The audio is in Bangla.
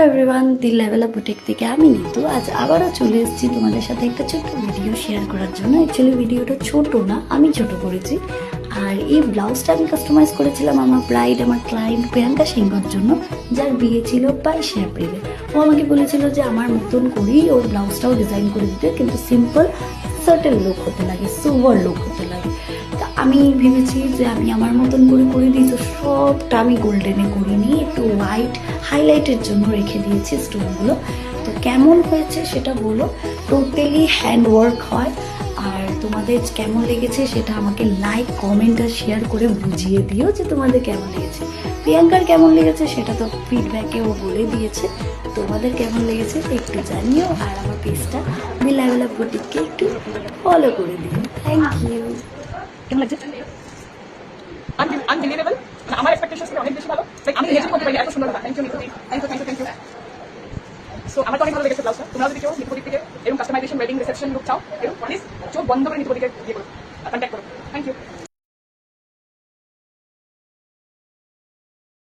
এভরিওয়ান, দি লেভেল আপ বুটিক থেকে আমি নিতু আজ আবারও চলে এসেছি তোমাদের সাথে একটা ছোট্ট ভিডিও শেয়ার করার জন্য। অ্যাকচুয়ালি ভিডিওটা ছোট না, আমি ছোট করেছি। আর এই ব্লাউজটা আমি কাস্টমাইজ করেছিলাম আমার ব্রাইড, আমার ক্লায়েন্ট প্রিয়াঙ্কা সিংহর জন্য, যার বিয়ে ছিল 22শে এপ্রিলে। ও আমাকে বলেছিল যে আমার মতন করেই ওর ব্লাউজটাও ডিজাইন করে দিতে, কিন্তু সিম্পল সার্টেল লুক হতে লাগে, সোভার লুক হতে লাগে। তা আমি ভেবেছি যে আমি আমার মতন করে দিই, তো সবটা আমি গোল্ডেনে করিনি, একটু হোয়াইট হাইলাইটের জন্য রেখে দিয়েছি স্টোনগুলো। তো কেমন হয়েছে সেটা বলো। টোটালি হ্যান্ড ওয়ার্ক হয়। আর তোমাদের কেমন লেগেছে সেটা আমাকে লাইক, কমেন্ট আর শেয়ার করে বুঝিয়ে দিও যে তোমাদের কেমন লেগেছে। প্রিয়াঙ্কার কেমন লেগেছে সেটা তো ফিডব্যাকে ও বলে দিয়েছে। তোমাদের কেমন লেগেছে একটু জানিও, আর আমার পেজটা দি লেভেল আপ বুটিককে একটু ফলো করে দিও। Thank you. কেমন লাগছে? আনবিলিভেবল। আমার এক্সপেকটেশন থেকে অনেক বেশি ভালো। লাইক আমি ইমাজিন করতে পারি এত সুন্দর হবে। থ্যাংক ইউ নিতুদি, থ্যাংক ইউ। সো আমার তো অনেক ভালো লেগেছে ব্লাউজটা। তোমরা যদি কেউ নিতুদিকে এরকম কাস্টমাইজেশন ওয়েডিং রিসেপশন লুক চাও, এরকম প্লিজ চোখ বন্ধ করে নিতুদিকে দিয়ে করো।